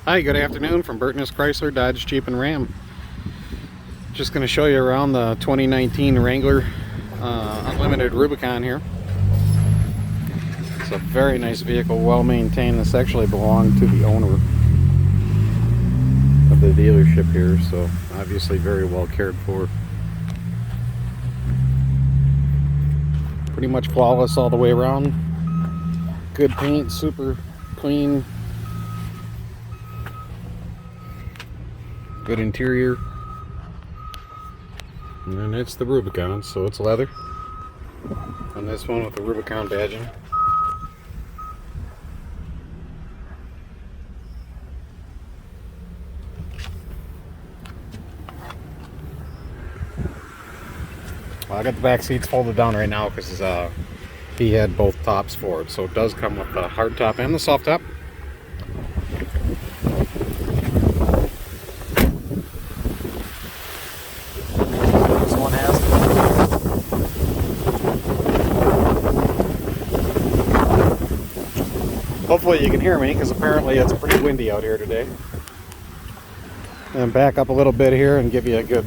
Hi, good afternoon from Burtness, Chrysler, Dodge, Jeep, and Ram. Just going to show you around the 2019 Wrangler Unlimited Rubicon here. It's a very nice vehicle, well maintained. This actually belonged to the owner of the dealership here, so obviously very well cared for. Pretty much flawless all the way around. Good paint, super clean. Good interior. And then it's the Rubicon, so it's leather. On this one with the Rubicon badging. Well, I got the back seats folded down right now because he had both tops for it. So it does come with the hard top and the soft top. Hopefully you can hear me because apparently it's pretty windy out here today. And back up a little bit here and give you a good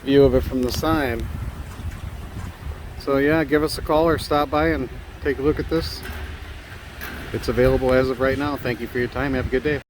view of it from the side. So yeah, give us a call or stop by and take a look at this. It's available as of right now. Thank you for your time. Have a good day.